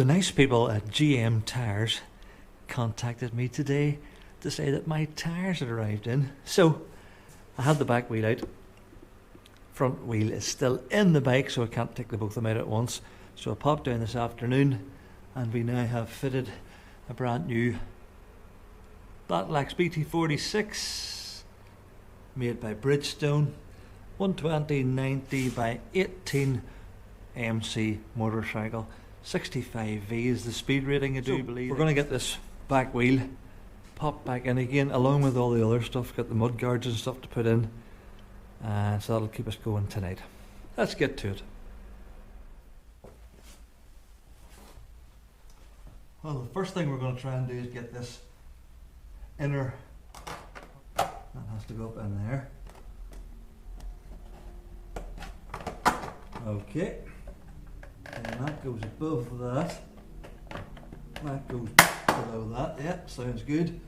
The nice people at GM Tyres contacted me today to say that my tyres had arrived in. So I had the back wheel out. Front wheel is still in the bike, so I can't take the both of them out at once. So I popped down this afternoon and we now have fitted a brand new Batlax BT46 made by Bridgestone, 120/90 by 18 MC motorcycle. 65V is the speed rating, I do believe. We're going to get this back wheel popped back in again, along with all the other stuff. Got the mud guards and stuff to put in, so that'll keep us going tonight. Let's get to it. Well, the first thing we're going to try and do is get this inner, that has to go up in there. Okay. And that goes above that. That goes below that. Yep, sounds good.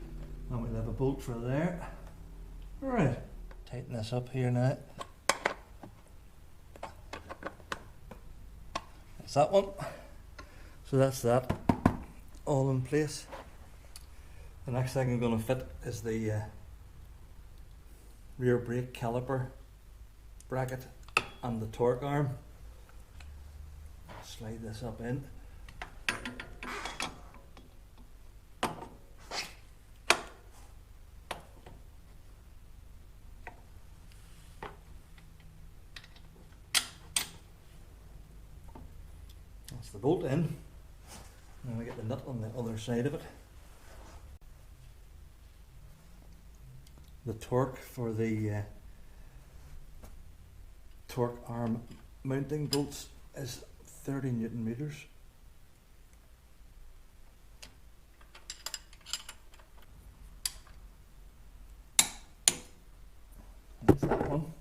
And we'll have a bolt for there. Alright. Tighten this up here now. That's that one. So that's that. All in place. The next thing I'm going to fit is the rear brake caliper bracket and the torque arm. Slide this up in. That's the bolt in. Now we get the nut on the other side of it. The torque for the torque arm mounting bolts is 30 Newton meters. That's that one.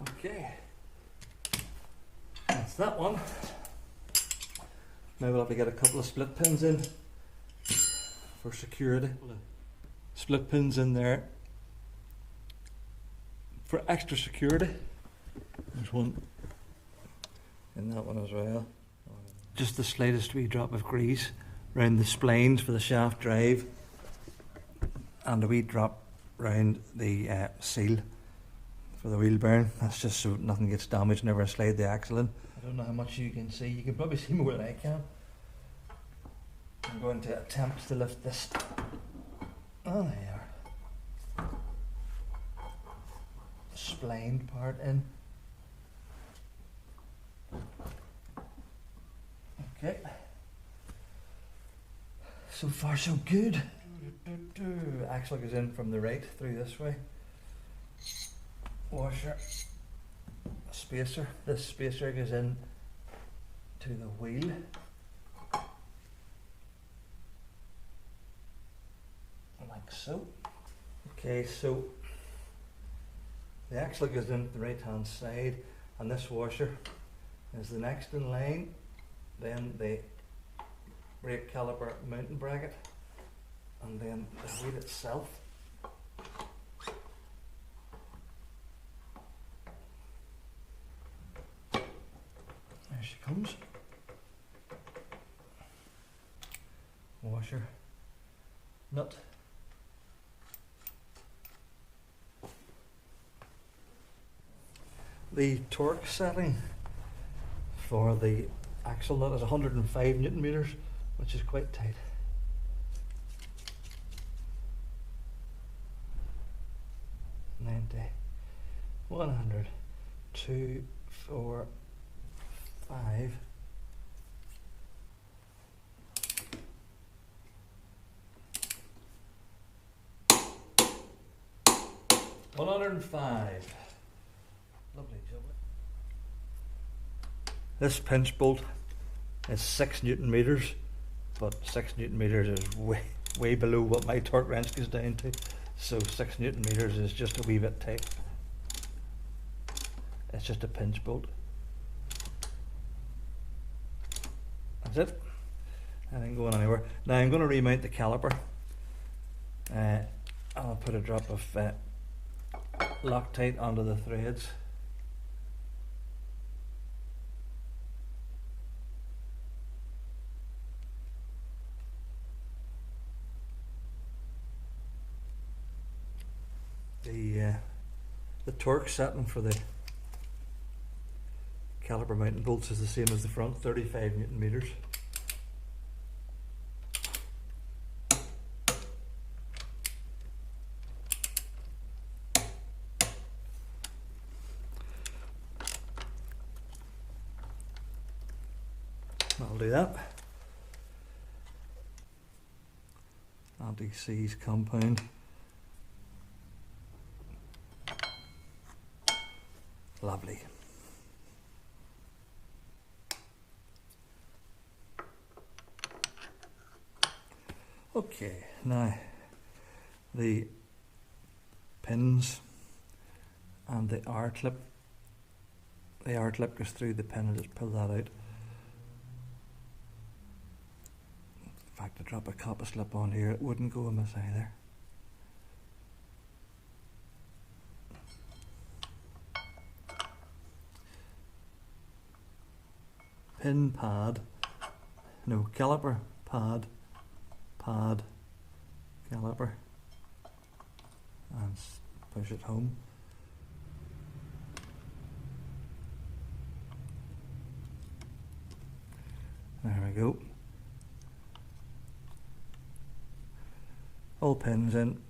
Okay, that's that one. Now we'll have to get a couple of split pins in for security. Split pins in there for extra security. There's one in that one as well. Just the slightest wee drop of grease around the splines for the shaft drive, and a wee drop around the seal for the wheel bearing. That's just so nothing gets damaged whenever I slide the axle in. I don't know how much you can see. You can probably see more than I can. I'm going to attempt to lift this. Oh, there you are. Splined part in. Okay. So far so good. Axle goes in from the right through this way. Washer. Spacer. This spacer goes in to the wheel. Like so. Okay, so the axle goes into the right hand side, and this washer is the next in line. Then the brake caliper mounting bracket, and then the wheel itself. There she comes. Washer, nut. The torque setting for the axle nut is 105 Newton meters, which is quite tight. $90, 100, 2, 4, 5. $105. Lovely job. This pinch bolt is 6 Newton meters, but 6 Newton meters is way below what my torque wrench goes down to. So 6 Newton meters is just a wee bit tight. It's just a pinch bolt. That's it. I ain't going anywhere. Now I'm going to remount the caliper. I'll put a drop of Loctite onto the threads. The torque setting for the caliper mounting bolts is the same as the front, 35 Newton meters. I'll do that. Anti-seize compound. Lovely. Okay, now the pins and the R clip. The R clip goes through the pin and just pull that out. In fact, to drop a copper slip on here, it wouldn't go amiss either. Pin pad, no, caliper pad, pad, caliper, and push it home. There we go. All pins in.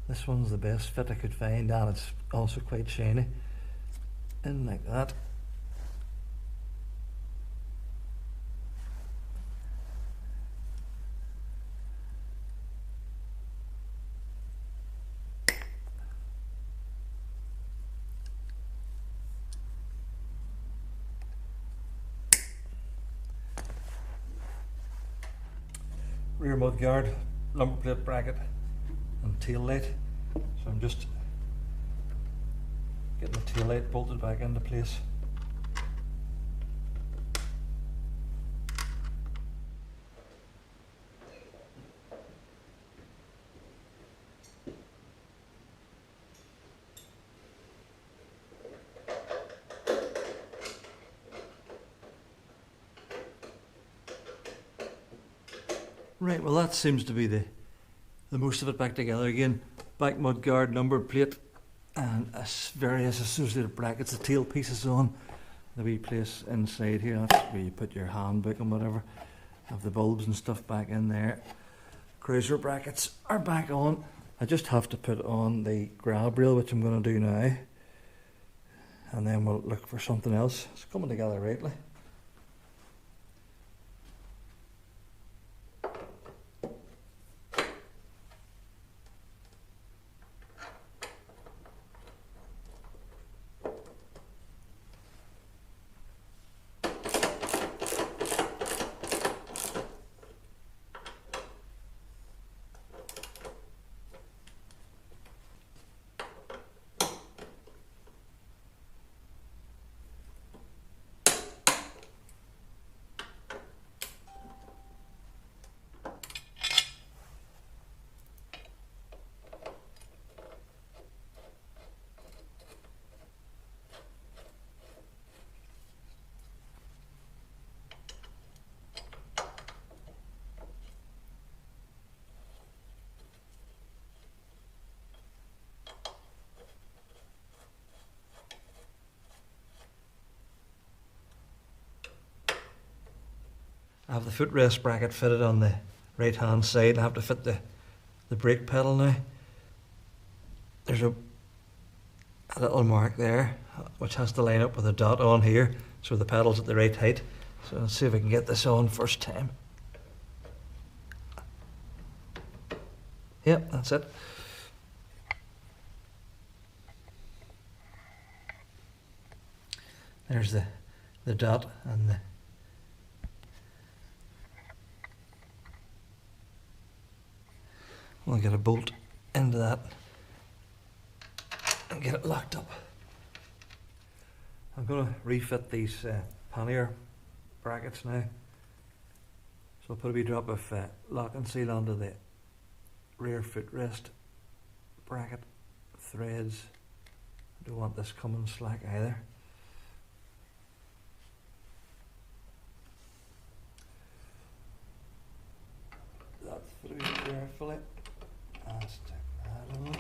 This one's the best fit I could find, and it's also quite shiny. In like that. Rear mudguard, lumber plate bracket, and tail light. So I'm just getting the tail light bolted back into place. Right, well that seems to be the most of it back together again. Back mudguard, numbered plate, and various associated brackets. The tail pieces on, the wee place inside here, that's where you put your handbook and whatever. Have the bulbs and stuff back in there. Cruiser brackets are back on. I just have to put on the grab rail, which I'm going to do now. And then we'll look for something else. It's coming together rightly. I have the footrest bracket fitted on the right hand side. I have to fit the brake pedal now. There's a little mark there which has to line up with a dot on here, so the pedal's at the right height. So let's see if I can get this on first time. Yep, that's it. There's the dot and the we'll get a bolt into that and get it locked up. I'm going to refit these pannier brackets now. So I'll put a wee drop of lock and seal onto the rear footrest bracket threads. I don't want this coming slack either. That's pretty carefully. And stick that on.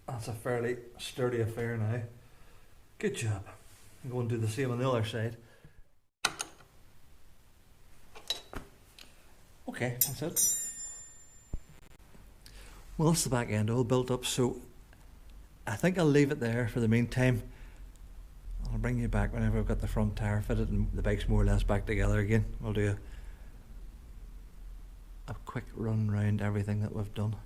That's a fairly sturdy affair now. Good job. I'm going to do the same on the other side. Okay, that's it. Well, that's the back end all built up, so I think I'll leave it there for the meantime. I'll bring you back whenever I've got the front tyre fitted and the bike's more or less back together again. We'll do a quick run round everything that we've done.